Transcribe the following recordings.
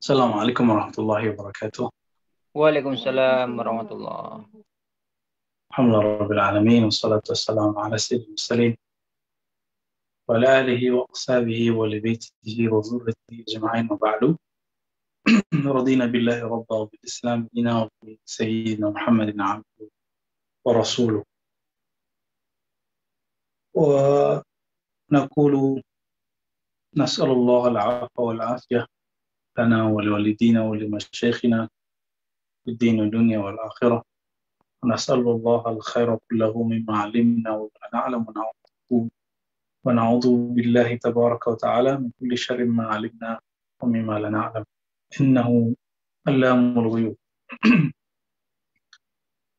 Assalamualaikum warahmatullahi wabarakatuh. Waalaikumsalam warahmatullah. Alhamdulillah rabbil alamin wassalatu wassalamu ala sayyidil mursalin wa ala alihi wa ashabihi wa li baitihi wa dhurriyyatihi ajma'in wa ba'du. Radina billahi rabba wa bil islam dina wa bi sayyidina Muhammadin abduhu wa rasuluh. Wa naqulu nas'alullah al-'afwa wal 'afiyah lana wa liwalidina wa limasyayikhina fid din wa dunya wal akhirah. Nas'alullah al-khaira kullahu mimma 'alimna wa ma na'lam wa na'udzu billahi tabaraka wa ta'ala min kulli syarrin ma 'alimna wa mimma la na'lam. Innahu 'allamul ghuyub.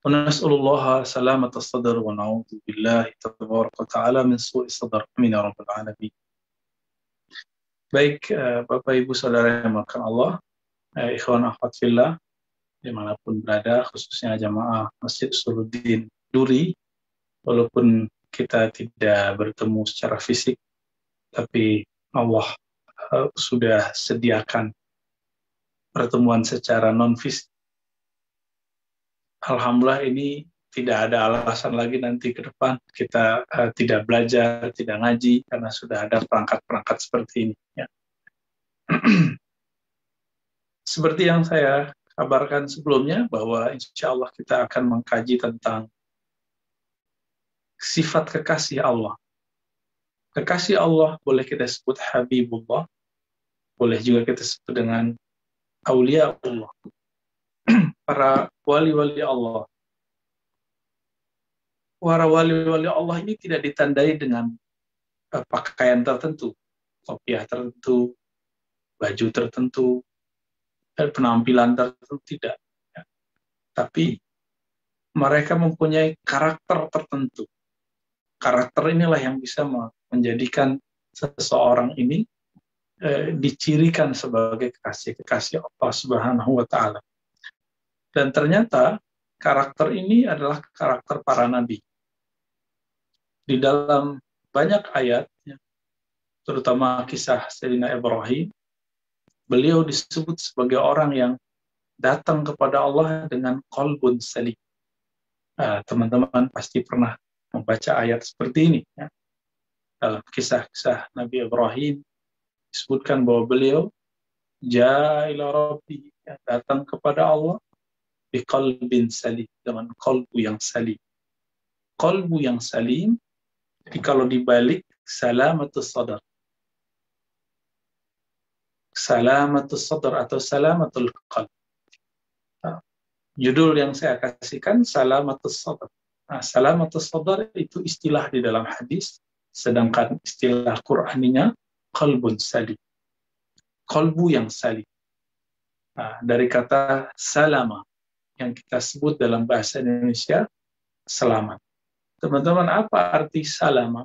Wa nas'alullaha salamata sadr wa na'udzu billahi tabaraka wa ta'ala min su'i sadr. Amin ya rabbal alamin. Baik, Bapak Ibu Saudara yang dimuliakan Allah, ikhwan akhwat fillah dimanapun berada, khususnya jamaah Masjid Suluddin Duri, walaupun kita tidak bertemu secara fisik, tapi Allah sudah sediakan pertemuan secara non-fisik. Alhamdulillah, ini tidak ada alasan lagi nanti ke depan kita tidak belajar, tidak ngaji, karena sudah ada perangkat-perangkat seperti ini. Ya. Seperti yang saya kabarkan sebelumnya, bahwa insya Allah kita akan mengkaji tentang sifat kekasih Allah. Kekasih Allah boleh kita sebut Habibullah, boleh juga kita sebut dengan Aulia Allah, para wali-wali Allah. Para wali-wali Allah ini tidak ditandai dengan pakaian tertentu, kopiah tertentu, baju tertentu, dan penampilan tertentu, tidak. Ya. Tapi mereka mempunyai karakter tertentu. Karakter inilah yang bisa menjadikan seseorang ini dicirikan sebagai kekasih Allah Subhanahu wa Ta'ala. Dan ternyata karakter ini adalah karakter para nabi. Di dalam banyak ayat, terutama kisah Sayyidina Ibrahim, beliau disebut sebagai orang yang datang kepada Allah dengan qalbun salim. Teman-teman pasti pernah membaca ayat seperti ini. Ya. Dalam kisah-kisah Nabi Ibrahim disebutkan bahwa beliau ja'a ila rabbi, datang kepada Allah biqalbin salim, dengan qalbu yang salim. Qalbu yang salim, jadi kalau dibalik, salamatus sadar. Salamatus sadar atau salamatul qalb. Judul yang saya kasihkan salamatus sadar. Salamatus sadar itu istilah di dalam hadis, sedangkan istilah Qur'aninya qalbun salim. Qalbu yang salim. Dari kata salama yang kita sebut dalam bahasa Indonesia selamat. Teman-teman, apa arti salama?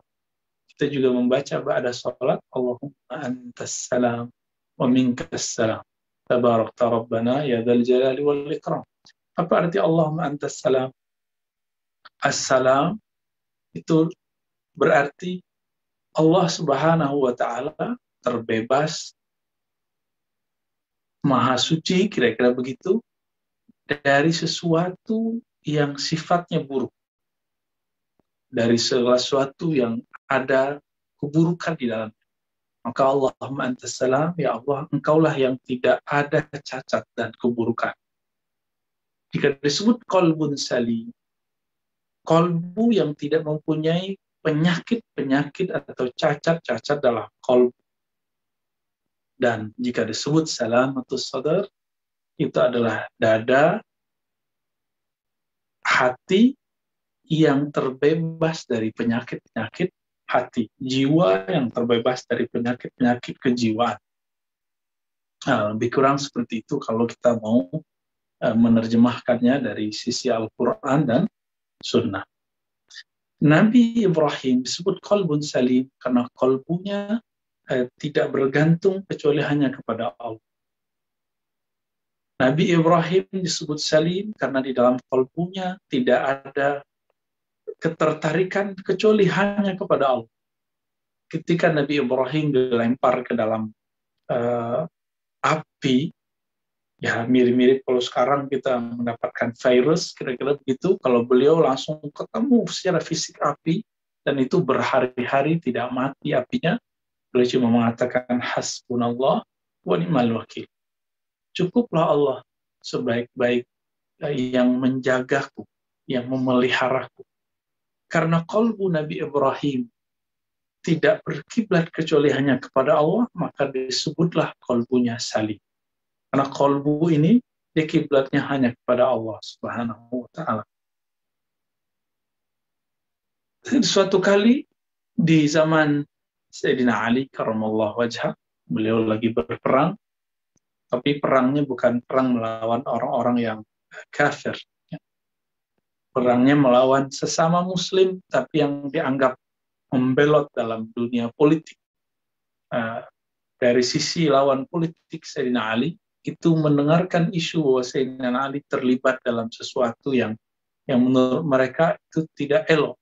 Kita juga membaca ba'da salat, Allahumma antas salam wa minkas salam. Tabarakta rabbana ya dzal jalali wal ikram. Apa arti Allahumma antas salam? As-salam itu berarti Allah Subhanahu wa Ta'ala terbebas, maha suci, kira-kira begitu, dari sesuatu yang sifatnya buruk, dari sesuatu yang ada keburukan di dalamnya. Maka Allahumma antas salam, ya Allah, engkaulah yang tidak ada cacat dan keburukan. Jika disebut qalbun salim, qalbu yang tidak mempunyai penyakit-penyakit atau cacat-cacat dalam qalbu. Dan jika disebut salamatus sadar, itu adalah dada, hati yang terbebas dari penyakit-penyakit hati, jiwa yang terbebas dari penyakit-penyakit kejiwaan. Lebih kurang seperti itu kalau kita mau menerjemahkannya dari sisi Al-Quran dan Sunnah. Nabi Ibrahim disebut qalbun salim karena qalbunya tidak bergantung kecuali hanya kepada Allah. Nabi Ibrahim disebut salim karena di dalam qalbunya tidak ada ketertarikan kecuali hanya kepada Allah. Ketika Nabi Ibrahim dilempar ke dalam api, Ya mirip-mirip kalau sekarang kita mendapatkan virus, kira-kira begitu. Kalau beliau langsung ketemu secara fisik api, dan itu berhari-hari tidak mati apinya, beliau cuma mengatakan hasbunallah wa ni'mal wakil. Cukuplah Allah sebaik-baik yang menjagaku, yang memeliharaku. Karena qalbu Nabi Ibrahim tidak berkiblat kecuali hanya kepada Allah, maka disebutlah qalbunya salim. Karena qalbu ini dia kiblatnya hanya kepada Allah Subhanahu wa taala. Suatu kali di zaman Sayyidina Ali karramallahu wajhah, beliau lagi berperang, tapi perangnya bukan perang melawan orang-orang yang kafir. Perangnya melawan sesama muslim, tapi yang dianggap membelot dalam dunia politik. Dari sisi lawan politik Sayyidina Ali, itu mendengarkan isu bahwa Sayyidina Ali terlibat dalam sesuatu yang menurut mereka itu tidak elok.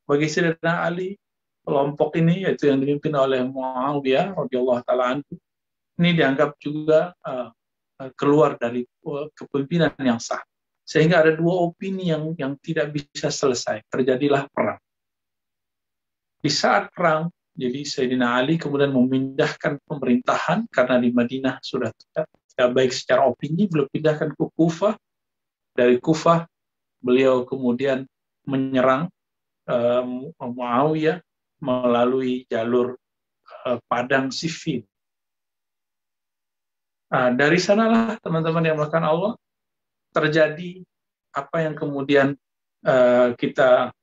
Bagi Sayyidina Ali, kelompok ini, yaitu yang dipimpin oleh Muawiyah radhiyallahu ta'ala anhu, ini dianggap juga keluar dari kepemimpinan yang sah. Sehingga ada dua opini yang tidak bisa selesai. Terjadilah perang. Di saat perang, jadi Sayyidina Ali kemudian memindahkan pemerintahan, karena di Madinah sudah tidak baik secara opini, beliau pindahkan ke Kufah. Dari Kufah, beliau kemudian menyerang Muawiyah melalui jalur Padang Siffin. Dari sanalah teman-teman yang melakukan Allah, terjadi apa yang kemudian kita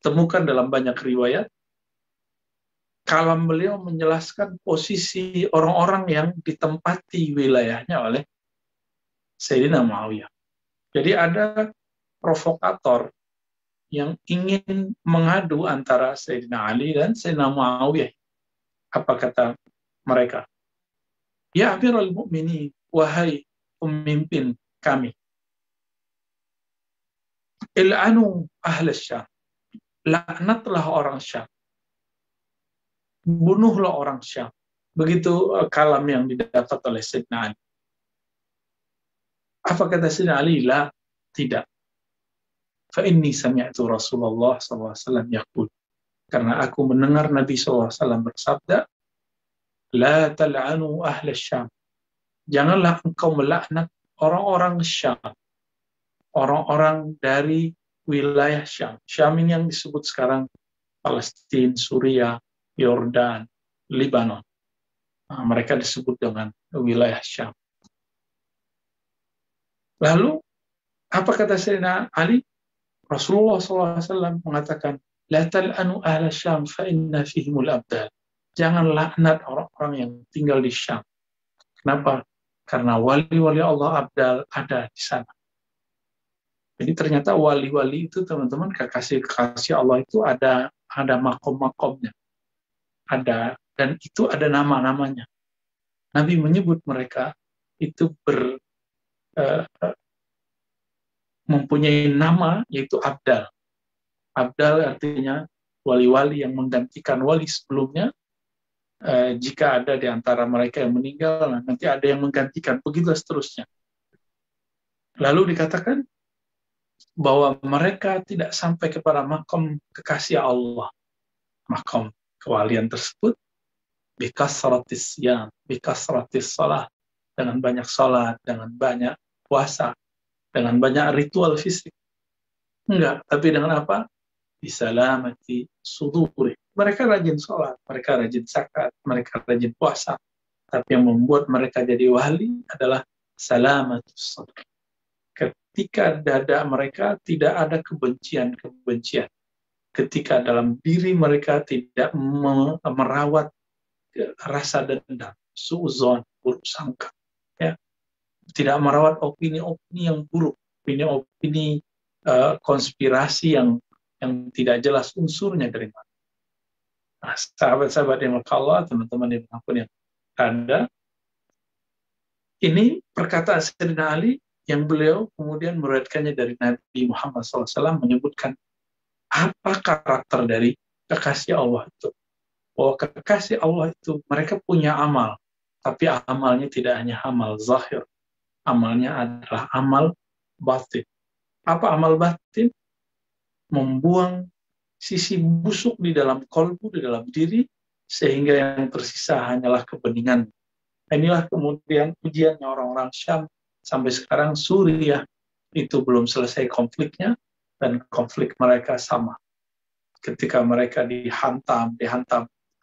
temukan dalam banyak riwayat. Kalam beliau menjelaskan posisi orang-orang yang ditempati wilayahnya oleh Sayyidina Muawiyah. Jadi ada provokator yang ingin mengadu antara Sayyidina Ali dan Sayyidina Muawiyah. Apa kata mereka? Ya Amirul Mukminin, wahai pemimpin kami, il'anu ahla Syam, laknatlah orang Syam, bunuhlah orang Syam. Begitu kalam yang didapat oleh Sayyidina Ali. Apa kata Sayyidina Ali? La, tidak. Fa inni sami'tu Rasulullah SAW yaqul, karena aku mendengar Nabi SAW bersabda, la tal'anu ahla Syam, janganlah engkau melaknat orang-orang Syam, orang-orang dari wilayah Syam. Syam ini yang disebut sekarang Palestina, Suriah, Yordan, Lebanon. Mereka disebut dengan wilayah Syam. Lalu, apa kata Sayyidina Ali? Rasulullah SAW mengatakan, la tal'anu ahla Syam fa inna fihimul abdal. Jangan laknat orang-orang yang tinggal di Syam. Kenapa? Karena wali-wali Allah abdal ada di sana. Jadi ternyata wali-wali itu, teman-teman, kekasih Allah itu ada makom-makomnya. Ada, dan itu ada nama-namanya. Nabi menyebut mereka itu mempunyai nama, yaitu abdal. Abdal artinya wali-wali yang menggantikan wali sebelumnya. Jika ada di antara mereka yang meninggal, nanti ada yang menggantikan, begitu seterusnya. Lalu dikatakan bahwa mereka tidak sampai kepada makom kekasih Allah. Makom kewalian tersebut bikasratis siyam, bikasratis salat, dengan banyak salat, dengan banyak puasa, dengan banyak ritual fisik. Enggak, tapi dengan apa? Bisalamati suduri. Mereka rajin sholat, mereka rajin zakat, mereka rajin puasa. Tapi yang membuat mereka jadi wali adalah salamatus sadr. Ketika dada mereka tidak ada kebencian-kebencian. Ketika dalam diri mereka tidak merawat rasa dendam, suudzon, buruk sangka. Ya. Tidak merawat opini-opini yang buruk, opini-opini konspirasi yang tidak jelas unsurnya dari mana. Nah, sahabat-sahabat yang Allah, teman-teman yang ada, ini perkataan Sayyidina Ali yang beliau kemudian meriwayatkannya dari Nabi Muhammad SAW, menyebutkan apa karakter dari kekasih Allah itu. Bahwa kekasih Allah itu mereka punya amal. Tapi amalnya tidak hanya amal zahir, amalnya adalah amal batin. Apa amal batin? Membuang sisi busuk di dalam kolbu, di dalam diri, sehingga yang tersisa hanyalah kebeningan. Inilah kemudian ujiannya orang-orang Syam. Sampai sekarang Suriah itu belum selesai konfliknya, dan konflik mereka sama. Ketika mereka dihantam.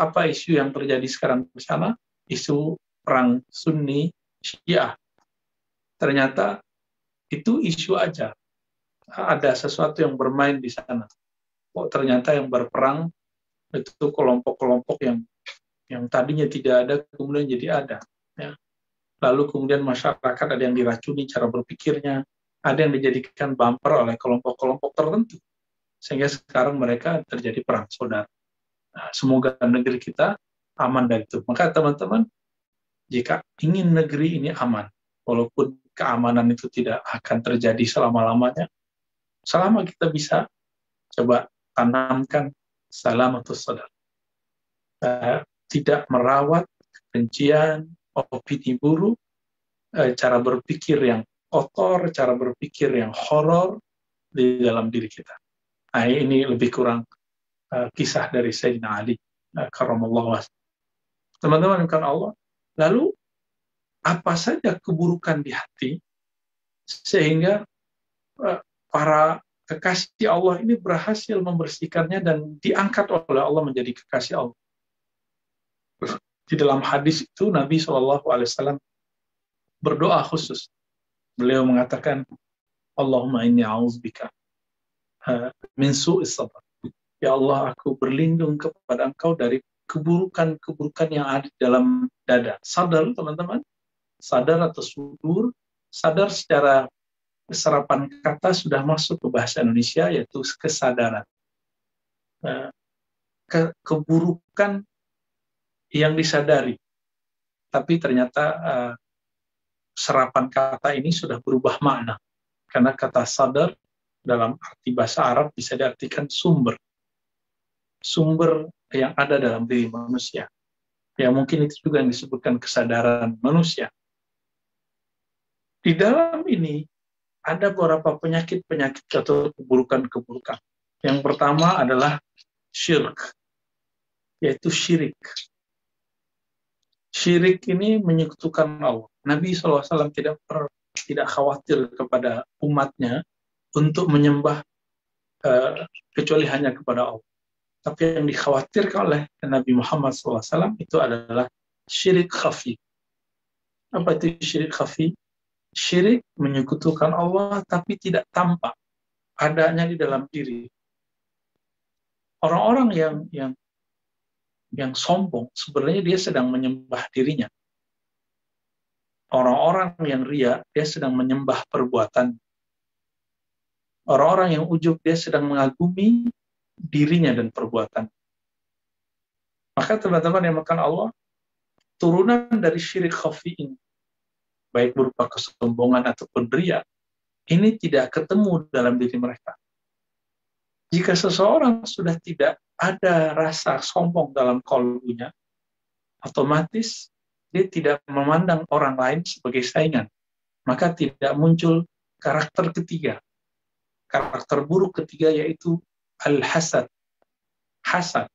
Apa isu yang terjadi sekarang di sana? Isu perang Sunni Syiah. Ternyata itu isu aja. Ada sesuatu yang bermain di sana. Kok ternyata yang berperang itu kelompok-kelompok yang tadinya tidak ada, kemudian jadi ada. Ya. Lalu kemudian masyarakat ada yang diracuni cara berpikirnya, ada yang dijadikan bumper oleh kelompok-kelompok tertentu. Sehingga sekarang mereka terjadi perang saudara. Nah, semoga negeri kita aman dari itu. Maka teman-teman, jika ingin negeri ini aman, walaupun keamanan itu tidak akan terjadi selama-lamanya, selama kita bisa coba tanamkan salamatus sadar. Tidak merawat kebencian, opini buruk, cara berpikir yang kotor, cara berpikir yang horor di dalam diri kita. Nah, ini lebih kurang kisah dari Sayyidina Ali karramallahu wajhahu. Teman-teman kan Allah. Lalu apa saja keburukan di hati sehingga para kekasih Allah ini berhasil membersihkannya dan diangkat oleh Allah menjadi kekasih Allah. Di dalam hadis itu Nabi SAW berdoa khusus. Beliau mengatakan, Allahumma inni a'udzubika min su'is sabr. Ya Allah, aku berlindung kepada Engkau dari keburukan-keburukan yang ada di dalam dada. Sadar, teman-teman. Sadar atau sudur. Sadar secara serapan kata sudah masuk ke bahasa Indonesia, yaitu kesadaran. Keburukan yang disadari. Tapi ternyata serapan kata ini sudah berubah makna. Karena kata sadar dalam arti bahasa Arab bisa diartikan sumber. Sumber yang ada dalam diri manusia. Ya mungkin itu juga yang disebutkan kesadaran manusia. Di dalam ini ada beberapa penyakit-penyakit atau keburukan-keburukan. Yang pertama adalah syirk, yaitu syirik. Syirik ini menyekutukan Allah. Nabi SAW tidak khawatir kepada umatnya untuk menyembah kecuali hanya kepada Allah. Tapi yang dikhawatirkan oleh Nabi Muhammad SAW itu adalah syirik khafi. Apa itu syirik khafi? Syirik menyekutukan Allah tapi tidak tampak adanya di dalam diri. Orang-orang yang sombong sebenarnya dia sedang menyembah dirinya. Orang-orang yang ria dia sedang menyembah perbuatan. Orang-orang yang ujub dia sedang mengagumi dirinya dan perbuatan. Maka teman-teman yang makan Allah, turunan dari syirik khafi ini, baik berupa kesombongan ataupun ria, ini tidak ketemu dalam diri mereka. Jika seseorang sudah tidak ada rasa sombong dalam kalbunya, otomatis dia tidak memandang orang lain sebagai saingan. Maka tidak muncul karakter ketiga. Karakter buruk ketiga yaitu al-hasad. Hasad.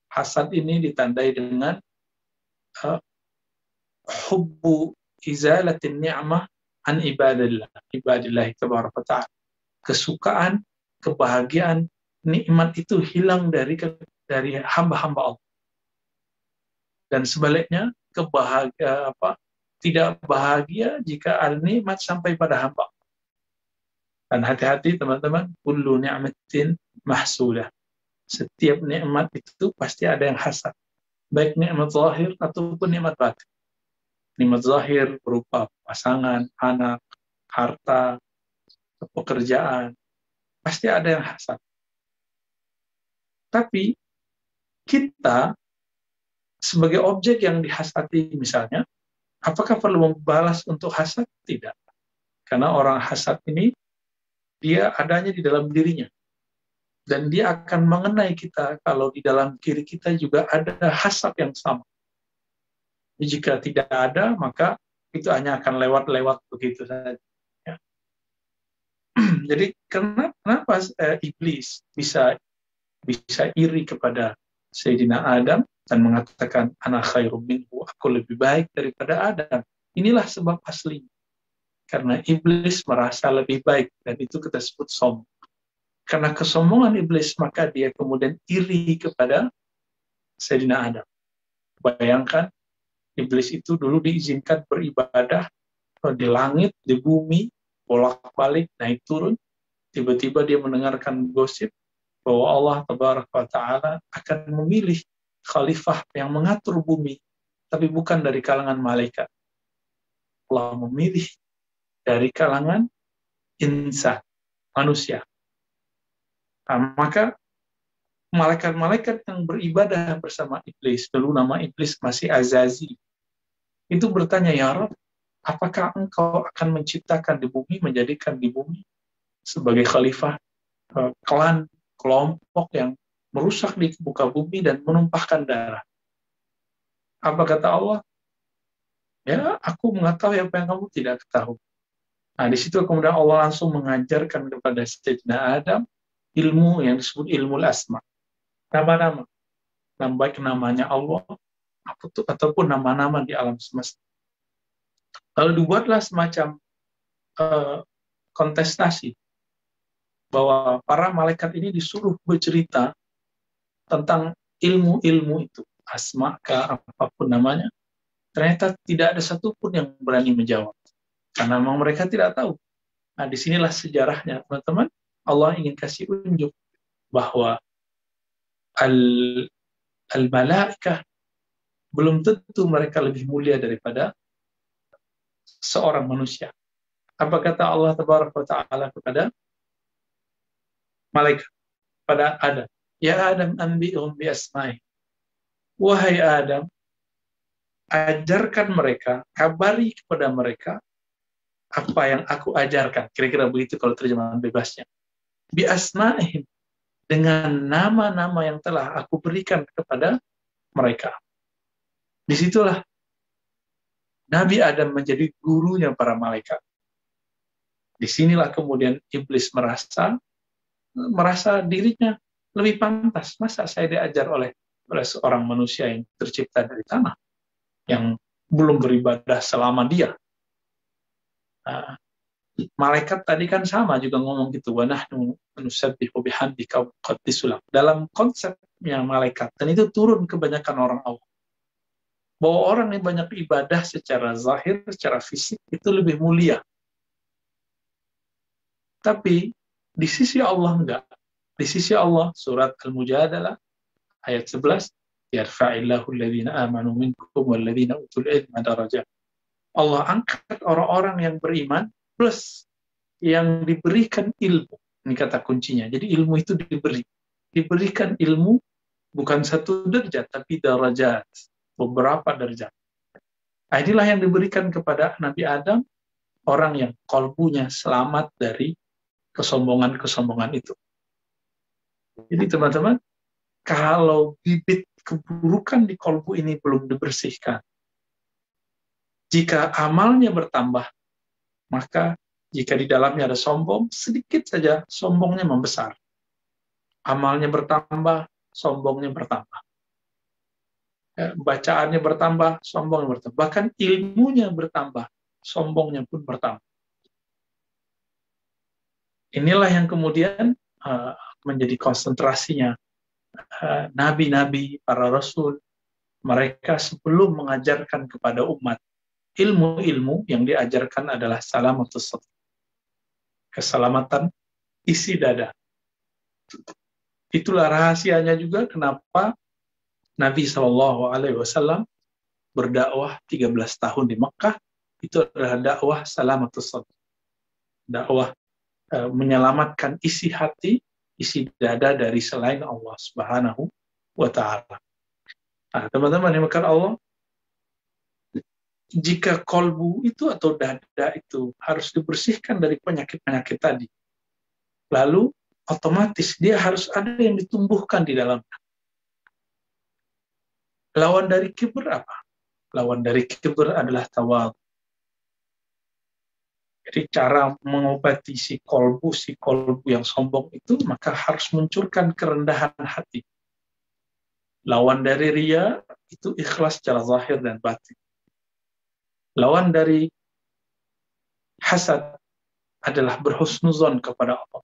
Hasad ini ditandai dengan hubbu izalatin ni'mah an ibadillah. Ibadillah tabaraka wa ta'ala. Kesukaan, kebahagiaan, nikmat itu hilang dari hamba-hamba Allah. Dan sebaliknya, tidak bahagia jika al-nikmat sampai pada hamba. Dan hati-hati teman-teman, kullu ni'matin mahsudah. Setiap nikmat itu pasti ada yang hasad. Baik nikmat zahir ataupun nikmat batin. Nikmat zahir berupa pasangan, anak, harta, pekerjaan. Pasti ada yang hasad. Tapi kita sebagai objek yang dihasati misalnya, apakah perlu membalas untuk hasad? Tidak. Karena orang hasad ini dia adanya di dalam dirinya. Dan dia akan mengenai kita kalau di dalam diri kita juga ada hasad yang sama. Jika tidak ada, maka itu hanya akan lewat-lewat begitu saja. Ya. Jadi kenapa iblis bisa iri kepada Sayyidina Adam dan mengatakan ana khairum minhu, aku lebih baik daripada Adam. Inilah sebab asli. Karena iblis merasa lebih baik, dan itu kita sebut sombong. Karena kesombongan iblis, maka dia kemudian iri kepada Sayyidina Adam. Bayangkan, iblis itu dulu diizinkan beribadah di langit, di bumi, bolak-balik, naik turun. Tiba-tiba dia mendengarkan gosip bahwa Allah Tabaraka wa Ta'ala akan memilih khalifah yang mengatur bumi, tapi bukan dari kalangan malaikat. Allah memilih dari kalangan insan, manusia. Nah, maka malaikat-malaikat yang beribadah bersama iblis, dulu nama iblis masih Azazi, itu bertanya, ya Rabb, apakah engkau akan menciptakan di bumi, menjadikan di bumi sebagai khalifah klan, kelompok yang merusak di muka bumi dan menumpahkan darah? Apa kata Allah? Ya, aku mengetahui apa yang kamu tidak ketahui. Nah, di situ kemudian Allah langsung mengajarkan kepada Sayyidina Adam ilmu yang disebut ilmu asma. Nama-nama. Baik namanya Allah, ataupun nama-nama di alam semesta. Lalu dibuatlah semacam kontestasi bahwa para malaikat ini disuruh bercerita tentang ilmu-ilmu itu, asma kah, apapun namanya. Ternyata tidak ada satupun yang berani menjawab, karena memang mereka tidak tahu. Nah, disinilah sejarahnya, teman-teman. Allah ingin kasih unjuk bahwa al-malaikah belum tentu mereka lebih mulia daripada seorang manusia. Apa kata Allah Tabaraka wa Ta'ala kepada malaikat, pada Adam? Ya Adam, anbi'hum bi asma'i. Wahai Adam, ajarkan mereka, kabari kepada mereka apa yang aku ajarkan. Kira-kira begitu kalau terjemahan bebasnya. Bi asma'ihim, dengan nama-nama yang telah aku berikan kepada mereka. Disitulah Nabi Adam menjadi gurunya para malaikat. Disinilah kemudian iblis merasa dirinya lebih pantas. Masa saya diajar oleh seorang manusia yang tercipta dari tanah, yang belum beribadah selama dia. Nah, malaikat tadi kan sama juga ngomong gitu, wa nahnu nusabbihu bihamdika wa nuqaddisu lak. Dalam konsepnya malaikat, dan itu turun kebanyakan orang awam, bahwa orang yang banyak ibadah secara zahir, secara fisik, itu lebih mulia. Tapi di sisi Allah enggak. Di sisi Allah, surat Al-Mujadalah ayat 11, yarfa'illahu alladhina amanu minkum walladhina utul ilma darajat. Allah angkat orang-orang yang beriman plus yang diberikan ilmu. Ini kata kuncinya. Jadi ilmu itu diberikan ilmu bukan satu derajat, tapi darajat, beberapa derajat. Nah, inilah yang diberikan kepada Nabi Adam, orang yang kalbunya selamat dari kesombongan-kesombongan itu. Jadi teman-teman, kalau bibit keburukan di kalbu ini belum dibersihkan, jika amalnya bertambah, maka jika di dalamnya ada sombong, sedikit saja sombongnya membesar. Amalnya bertambah, sombongnya bertambah. Bacaannya bertambah, sombongnya bertambah. Bahkan ilmunya bertambah, sombongnya pun bertambah. Inilah yang kemudian menjadi konsentrasinya nabi-nabi, para rasul. Mereka sebelum mengajarkan kepada umat ilmu-ilmu, yang diajarkan adalah salamatus sadr, keselamatan isi dada. Itulah rahasianya juga kenapa Nabi SAW berdakwah 13 tahun di Mekah. Itu adalah dakwah salamatus sadr, dakwah menyelamatkan isi hati, isi dada dari selain Allah Subhanahu wa Ta'ala. Nah, teman-teman yang dimakan Allah, jika kolbu itu atau dada itu harus dibersihkan dari penyakit-penyakit tadi, lalu otomatis dia harus ada yang ditumbuhkan di dalamnya. Lawan dari kibr apa? Lawan dari kibr adalah tawadhu. Jadi cara mengobati si kolbu yang sombong itu, maka harus munculkan kerendahan hati. Lawan dari riya itu ikhlas secara zahir dan batin. Lawan dari hasad adalah berhusnuzon kepada Allah.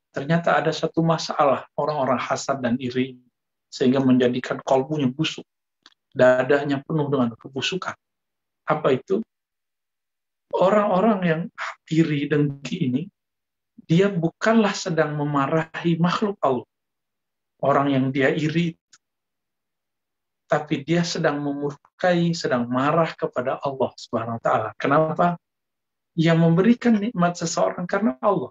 Ternyata ada satu masalah orang-orang hasad dan iri, sehingga menjadikan kolbunya busuk, dadanya penuh dengan kebusukan. Apa itu? Orang-orang yang iri dengki ini, dia bukanlah sedang memarahi makhluk Allah, orang yang dia iri, tapi dia sedang memurkai, sedang marah kepada Allah Subhanahu wa Ta'ala. Kenapa? Yang memberikan nikmat seseorang karena Allah.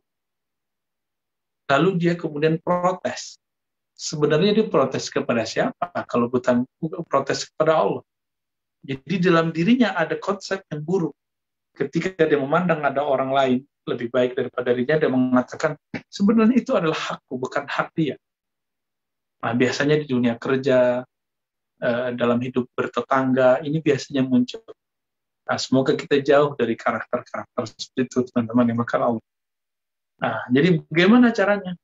Lalu dia kemudian protes. Sebenarnya dia protes kepada siapa? Kalau bukan protes kepada Allah. Jadi dalam dirinya ada konsep yang buruk. Ketika dia memandang ada orang lain lebih baik daripada dirinya, dia mengatakan, sebenarnya itu adalah hakku, bukan hak dia. Nah, biasanya di dunia kerja, dalam hidup bertetangga, ini biasanya muncul. Nah, semoga kita jauh dari karakter-karakter seperti itu, teman-teman yang makan Allah. Nah, jadi bagaimana caranya?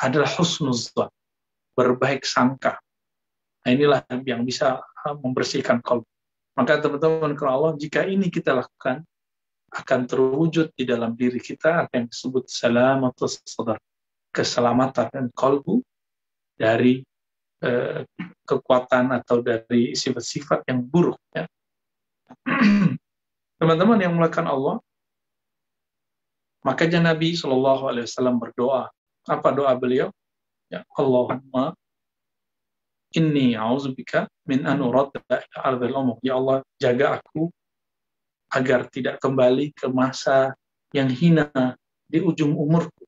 Adalah husnuzan, berbaik sangka. Nah, inilah yang bisa membersihkan qalb. Maka teman-teman kalau Allah, jika ini kita lakukan, akan terwujud di dalam diri kita apa yang disebut salamatus sadar, keselamatan dan qalbu dari kekuatan atau dari sifat-sifat yang buruk. Ya. Teman-teman yang melakukan Allah, makanya Nabi SAW berdoa. Apa doa beliau? Ya, Allahumma inni a'udzubika min an uradda ila ardhil umur. Ya Allah, jaga aku agar tidak kembali ke masa yang hina di ujung umurku.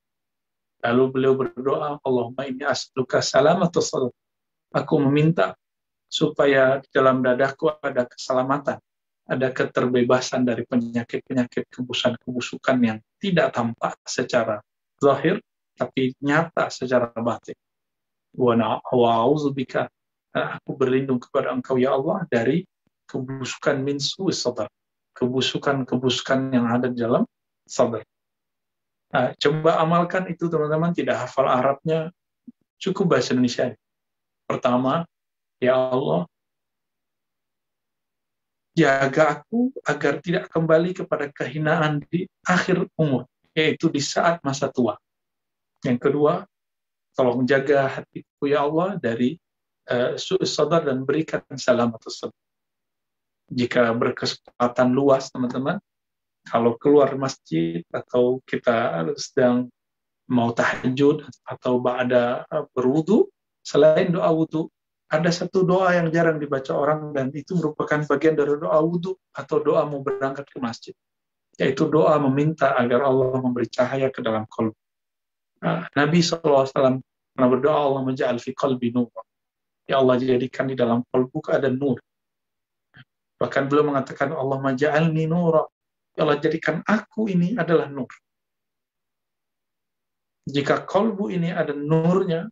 Lalu beliau berdoa, Allahumma inni as'aluka salamatus sadr. Aku meminta supaya di dalam dadaku ada keselamatan, ada keterbebasan dari penyakit-penyakit kebusukan yang tidak tampak secara zahir, tapi nyata secara batin. Wa a'udzubika, aku berlindung kepada Engkau ya Allah dari kebusukan min su'is sadr, kebusukan-kebusukan yang ada di dalam sadr. Nah, coba amalkan itu teman-teman, tidak hafal Arabnya, cukup bahasa Indonesia. Pertama, ya Allah, jaga aku agar tidak kembali kepada kehinaan di akhir umur, yaitu di saat masa tua. Yang kedua, tolong jaga hatiku ya Allah dari su'is sadar dan berikan salamatus sadar. Jika berkesempatan luas teman-teman, kalau keluar masjid atau kita sedang mau tahajud atau ba'da berwudu, selain doa wudu, ada satu doa yang jarang dibaca orang dan itu merupakan bagian dari doa wudu atau doa mau berangkat ke masjid, yaitu doa meminta agar Allah memberi cahaya ke dalam qalb. Nabi SAW pernah berdoa, Allah menja'al fi qalbi nur. Ya Allah, jadikan di dalam qalbuku ada nur. Bahkan beliau mengatakan, Allah maja'alni nura. Ya Allah, jadikan aku ini adalah nur. Jika qalbu ini ada nurnya,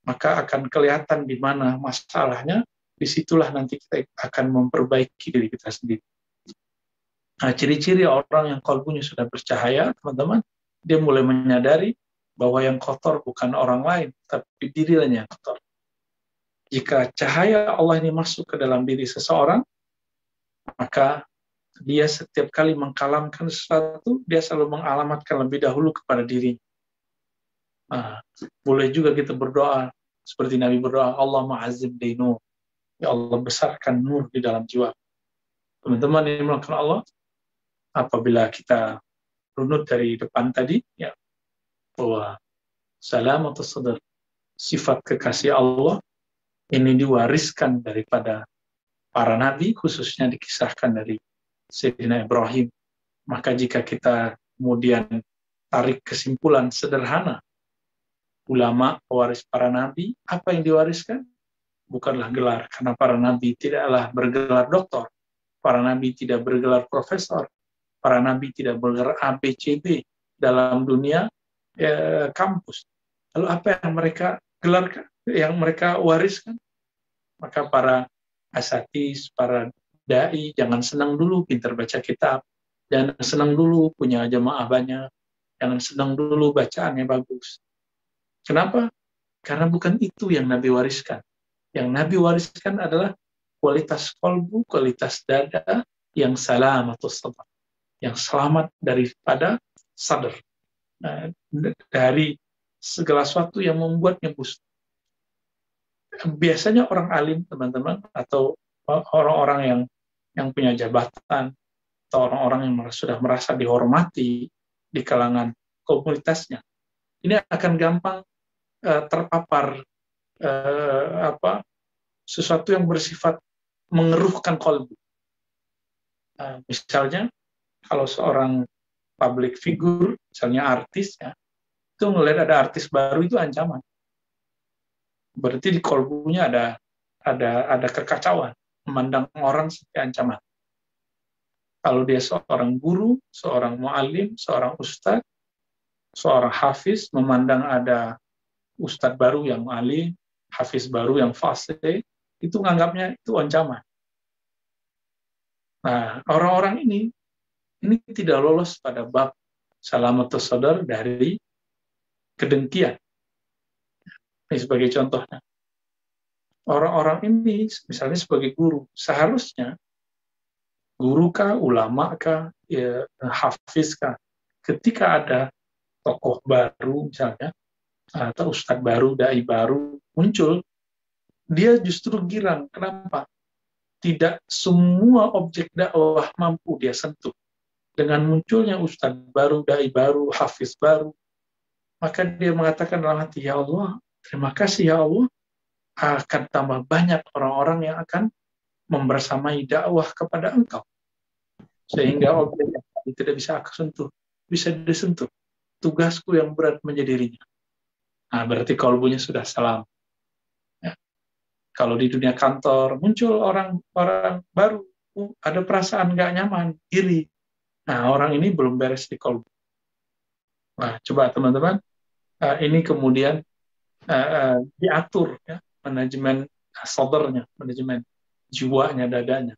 maka akan kelihatan di mana masalahnya, disitulah nanti kita akan memperbaiki diri kita sendiri. Nah, ciri-ciri orang yang qalbunya sudah bercahaya, teman-teman, dia mulai menyadari bahwa yang kotor bukan orang lain, tapi dirinya yang kotor. Jika cahaya Allah ini masuk ke dalam diri seseorang, maka dia setiap kali mengkalamkan sesuatu, dia selalu mengalamatkan lebih dahulu kepada dirinya. Nah, boleh juga kita berdoa seperti Nabi berdoa, Allah ma'azib nur. Ya Allah, besarkan nur di dalam jiwa. Teman-teman yang melakukan Allah, apabila kita runut dari depan tadi, ya, bahwa salamatus sadar, sifat kekasih Allah, ini diwariskan daripada para nabi, khususnya dikisahkan dari Sayyidina Ibrahim. Maka jika kita kemudian tarik kesimpulan sederhana, ulama pewaris para nabi, apa yang diwariskan? Bukanlah gelar, karena para nabi tidaklah bergelar doktor, para nabi tidak bergelar profesor, para nabi tidak bergelar ABCD dalam dunia kampus. Lalu apa yang mereka gelarkan, yang mereka wariskan? Maka para asatis, para dai, jangan senang dulu pintar baca kitab, jangan senang dulu punya jamaah banyak, jangan senang dulu bacaannya bagus. Kenapa? Karena bukan itu yang Nabi wariskan. Yang Nabi wariskan adalah kualitas kolbu, kualitas dada yang salamatus sadar, yang selamat daripada sadar, dari segala sesuatu yang membuatnya busuk. Biasanya orang alim, teman-teman, atau orang-orang yang punya jabatan, atau orang-orang yang sudah merasa dihormati di kalangan komunitasnya, ini akan gampang terpapar sesuatu yang bersifat mengeruhkan kolbu. Misalnya, kalau seorang public figure, misalnya artis, ya, itu melihat ada artis baru itu ancaman. Berarti di kolbunya ada kekacauan, memandang orang seperti ancaman. Kalau dia seorang guru, seorang mu'alim, seorang ustadz, seorang hafiz, memandang ada ustadz baru yang alim, hafiz baru yang fasih, itu menganggapnya itu ancaman. Nah, orang-orang ini tidak lolos pada bab salamatus sadar dari kedengkian. Ini sebagai contohnya. Orang-orang ini, misalnya sebagai guru, seharusnya guru kah, ulama kah, ya, hafiz kah, ketika ada tokoh baru misalnya, atau ustadz baru, dai baru muncul, dia justru girang. Kenapa? Tidak semua objek dakwah mampu dia sentuh. Dengan munculnya ustadz baru, dai baru, hafiz baru, maka dia mengatakan dalam hati, ya Allah, terima kasih ya Allah, akan tambah banyak orang-orang yang akan membersamai dakwah kepada engkau. Sehingga objek yang tidak bisa aku sentuh, bisa disentuh. Tugasku yang berat menjadi ringan. Nah, berarti kalbunya sudah salam. Ya. Kalau di dunia kantor, muncul orang-orang baru, ada perasaan nggak nyaman, iri. Nah, orang ini belum beres di kalbu. Nah, coba teman-teman, ini kemudian diatur, ya, manajemen sadarnya, manajemen jiwanya, dadanya.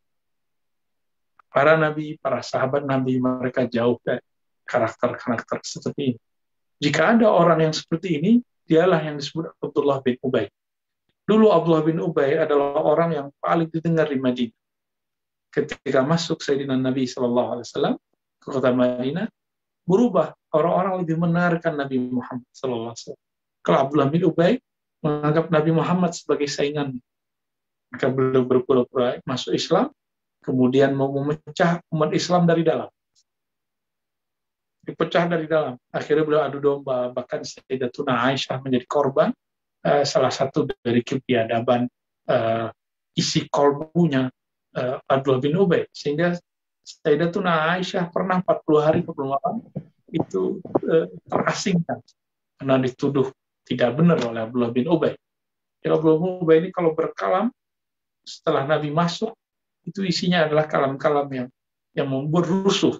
Para nabi, para sahabat nabi, mereka jauh dari karakter-karakter seperti ini. Jika ada orang yang seperti ini, dialah yang disebut Abdullah bin Ubay. Dulu Abdullah bin Ubay adalah orang yang paling didengar di Madinah. Ketika masuk Sayyidina Nabi SAW ke kota Madinah, berubah. Orang-orang lebih mendengarkan Nabi Muhammad SAW. Kalau Abdullah bin Ubay menganggap Nabi Muhammad sebagai saingan, maka beliau berpura-pura masuk Islam, kemudian mau memecah umat Islam dari dalam. Dipecah dari dalam. Akhirnya beliau adu domba, bahkan Sayyidatuna Aisyah menjadi korban, salah satu dari kebiadaban isi kolbunya Abdullah bin Ubay. Sehingga Sayyidatuna Aisyah pernah 40 hari 40 malam itu terasingkan karena dituduh tidak benar oleh Abdullah bin Ubay. Ya, Abdullah bin Ubay ini kalau berkalam setelah Nabi masuk, itu isinya adalah kalam-kalam yang membuat rusuh.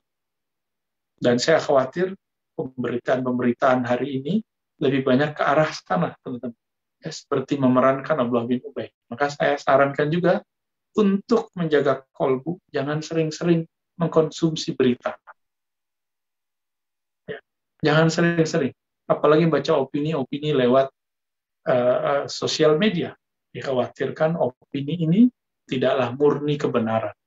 Dan saya khawatir pemberitaan hari ini lebih banyak ke arah sana, teman-teman. Ya, seperti memerankan Abdullah bin Ubay. Maka saya sarankan juga untuk menjaga kolbu, jangan sering-sering mengkonsumsi berita. Ya, jangan sering-sering. Apalagi baca opini-opini lewat sosial media. Dikhawatirkan opini ini tidaklah murni kebenaran.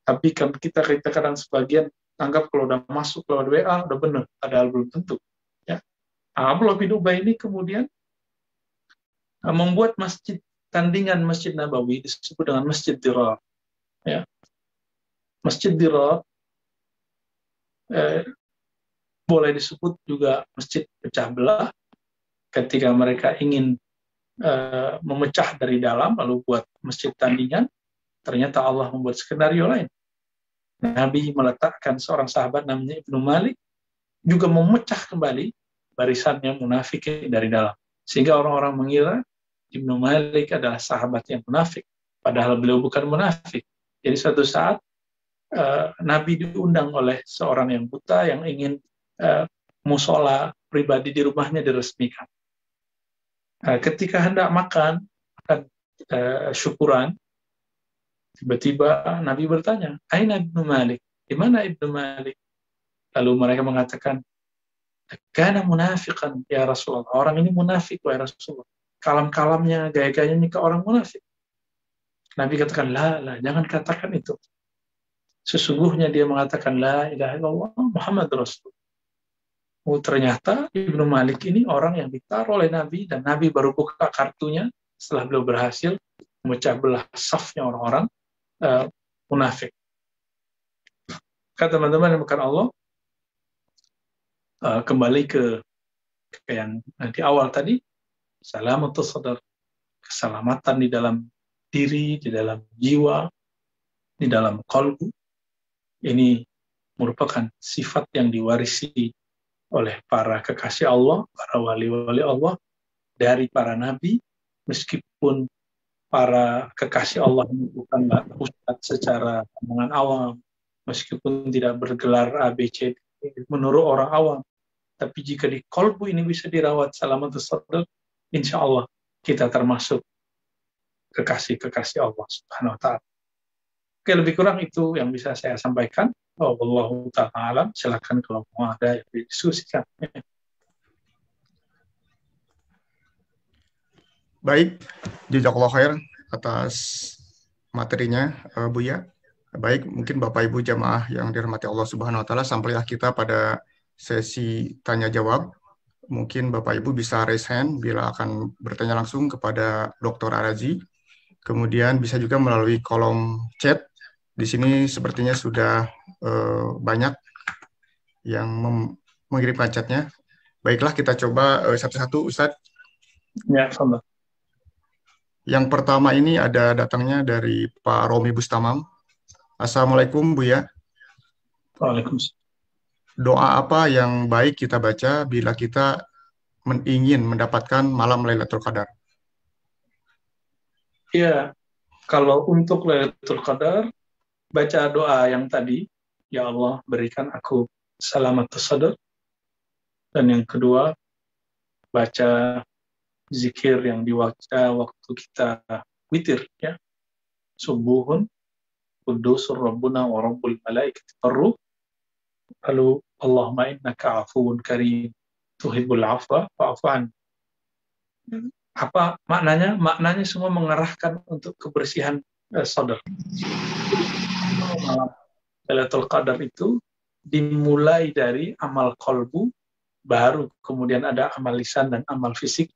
Tapi kan kita kadang sebagian anggap kalau udah masuk lewat WA udah benar, padahal belum tentu. Ya. Abdullah bin Ubay ini kemudian membuat tandingan Masjid Nabawi disebut dengan Masjid Dirar. Ya. Masjid Dirar boleh disebut juga masjid pecah belah ketika mereka ingin memecah dari dalam lalu buat masjid tandingan, ternyata Allah membuat skenario lain. Nabi meletakkan seorang sahabat namanya Ibnu Malik juga memecah kembali barisannya munafik dari dalam. Sehingga orang-orang mengira Ibnu Malik adalah sahabat yang munafik, padahal beliau bukan munafik. Jadi suatu saat Nabi diundang oleh seorang yang buta yang ingin musola pribadi di rumahnya diresmikan. Ketika hendak makan syukuran, Tiba-tiba Nabi bertanya, Aina Ibnu Malik? Di mana Ibnu Malik? Lalu mereka mengatakan, karena munafikan ya Rasulullah. Orang ini munafik ya Rasulullah. Kalam-kalamnya, gaya-gayanya ke orang munafik. Nabi katakan, la, jangan katakan itu. Sesungguhnya dia mengatakan, la ilaha illallah Muhammad Rasul. Oh, ternyata Ibnu Malik ini orang yang ditaruh oleh Nabi, dan Nabi baru buka kartunya setelah beliau berhasil memecah belah safnya orang-orang munafik. Kata teman-teman yang bukan Allah, kembali ke yang di awal tadi, salamatus sadar, keselamatan di dalam diri, di dalam jiwa, di dalam qalbu. Ini merupakan sifat yang diwarisi oleh para kekasih Allah, para wali-wali Allah, dari para nabi, meskipun para kekasih Allah ini bukanlah ustadz secara omongan awam, meskipun tidak bergelar ABC menurut orang awam, tapi jika di qalbu ini bisa dirawat salamatus sadar, insya Allah kita termasuk kekasih-kekasih Allah Subhanahu wa Ta'ala. Oke, lebih kurang itu yang bisa saya sampaikan. Wallahu ta'ala alam. Silakan kalau mau ada yang didiskusikan. Baik, jazakallahu khair atas materinya, Buya. Baik, mungkin Bapak Ibu jamaah yang dirahmati Allah Subhanahu wa Ta'ala, sampailah kita pada sesi tanya jawab. Mungkin Bapak Ibu bisa raise hand bila akan bertanya langsung kepada Dr. Arazi. Kemudian bisa juga melalui kolom chat. Di sini sepertinya sudah banyak yang mengirimkan chatnya. Baiklah, kita coba satu-satu, Ustadz. Ya, sama. Yang pertama ini ada datangnya dari Pak Romi Bustamam. Assalamualaikum, Buya. Waalaikumsalam. Doa apa yang baik kita baca bila kita ingin mendapatkan malam Lailatul Qadar? Ya, kalau untuk Lailatul Qadar, baca doa yang tadi, ya Allah berikan aku salamatus sadar. Dan yang kedua, baca zikir yang dibaca waktu kita witir, ya. Subuhun, Qudusur Rabbuna wa Rabbul Malaikati Warruh. Lalu Allahumma innaka afuwun karim tuhibbul afwa fa'fu anni. Apa maknanya? Maknanya semua mengarahkan untuk kebersihan sadar. Malam Lailatul Qadar itu dimulai dari amal qalbu, baru kemudian ada amal lisan dan amal fisik.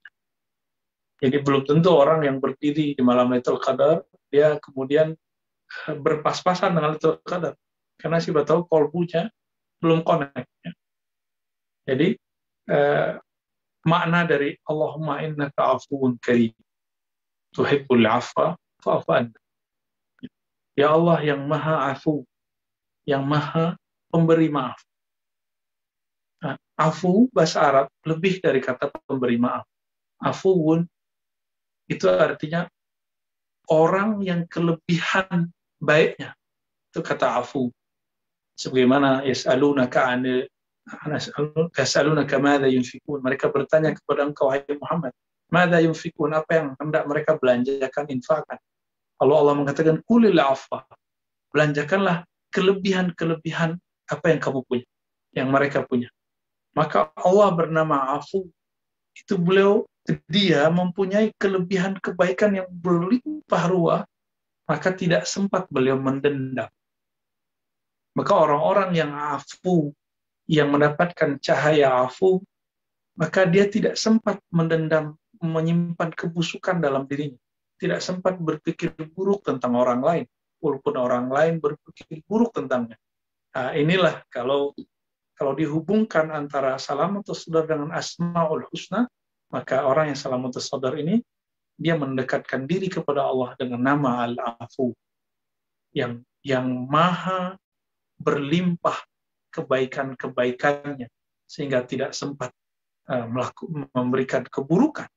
Jadi belum tentu orang yang berdiri di malam Lailatul Qadar dia kemudian berpas-pasan dengan Lailatul Qadar, karena siapa tahu qalbunya belum connect. Ya. Jadi makna dari Allahumma innaka afuwun karim tuhibbul afwa fa'fu anni. Ya Allah yang maha afu, yang maha pemberi maaf. Nah, afu bahasa Arab lebih dari kata pemberi maaf. Afuwun itu artinya orang yang kelebihan baiknya. Itu kata afu. Sebagaimana yas'alunaka madza yunfikun. Mereka bertanya kepada engkau, wahai Muhammad, madza yunfikun, apa yang hendak mereka belanjakan, infakkan. Allah mengatakan qulil afwa. Belanjakanlah kelebihan-kelebihan apa yang kamu punya, yang mereka punya. Maka Allah bernama Afu. Itu dia mempunyai kelebihan kebaikan yang berlimpah ruah, maka tidak sempat beliau mendendam. Maka orang-orang yang afu, yang mendapatkan cahaya afu, maka dia tidak sempat mendendam, menyimpan kebusukan dalam dirinya. Tidak sempat berpikir buruk tentang orang lain, walaupun orang lain berpikir buruk tentangnya. Nah, inilah kalau dihubungkan antara salamatus sadar dengan asmaul husna, maka orang yang salamatus sadar ini, dia mendekatkan diri kepada Allah dengan nama Al-Afu, yang maha berlimpah kebaikan-kebaikannya, sehingga tidak sempat memberikan keburukan.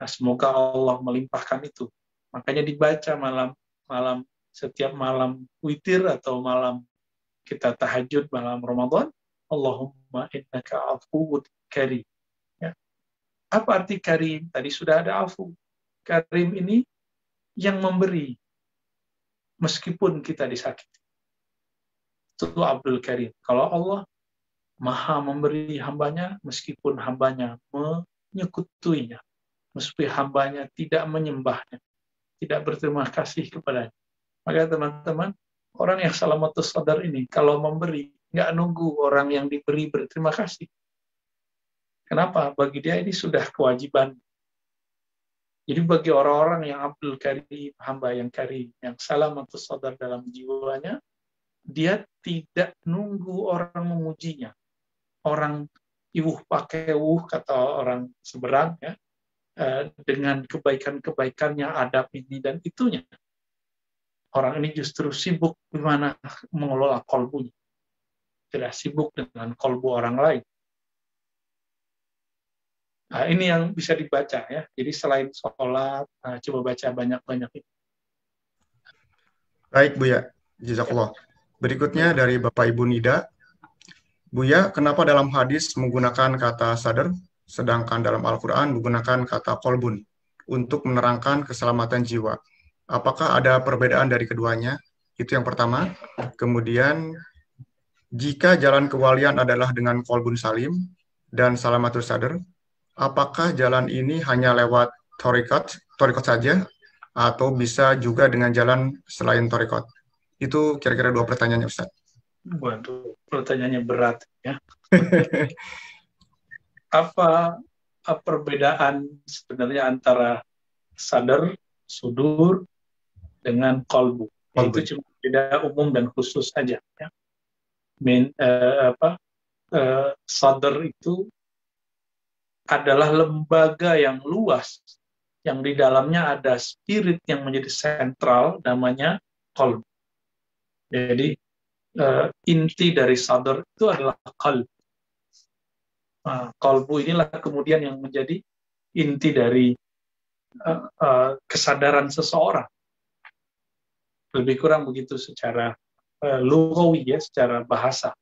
Nah, semoga Allah melimpahkan itu. Makanya dibaca setiap malam witir atau malam kita tahajud malam Ramadan, Allahumma innaka afuwun karim. Ya. Apa arti karim? Tadi sudah ada afu. Karim ini yang memberi. meskipun kita disakiti. Itu Abdul Karim. Kalau Allah Maha memberi hambanya meskipun hambanya menyekutuinya, meskipun hambanya tidak menyembahnya, tidak berterima kasih kepadanya. Maka teman-teman, orang yang salamatus sadar ini kalau memberi, nggak nunggu orang yang diberi berterima kasih. Kenapa? Bagi dia ini sudah kewajiban. Jadi bagi orang-orang yang Abdul Karim, hamba yang karim, yang salamatus sadar dalam jiwanya, dia tidak nunggu orang memujinya. Orang iwuh pakai wuh, kata orang seberang, ya, dengan kebaikan-kebaikannya, adab ini dan itunya. Orang ini justru sibuk bagaimana mengelola kolbunya. Tidak sibuk dengan kolbu orang lain. Nah, ini yang bisa dibaca, ya. Jadi selain sholat, coba baca banyak-banyak itu. Baik, Buya. Jazakallah. Berikutnya dari Bapak Ibu Nida. Buya, kenapa dalam hadis menggunakan kata sadar, sedangkan dalam Al-Quran menggunakan kata kolbun untuk menerangkan keselamatan jiwa? Apakah ada perbedaan dari keduanya? Itu yang pertama. Kemudian, jika jalan kewalian adalah dengan kolbun salim dan salamatus sadar, apakah jalan ini hanya lewat thariqat saja, atau bisa juga dengan jalan selain thariqat? Itu kira-kira 2 pertanyaannya, Ustaz. Waduh, pertanyaannya berat, ya. Apa perbedaan sebenarnya antara sadar, sudur, dengan kolbu? Itu cuma beda umum dan khusus saja, ya. Sadar itu adalah lembaga yang luas, yang di dalamnya ada spirit yang menjadi sentral, namanya kolbu. Jadi inti dari sadar itu adalah qalb. Qalbu inilah kemudian yang menjadi inti dari kesadaran seseorang. Lebih kurang begitu secara lughawi, ya, secara bahasa.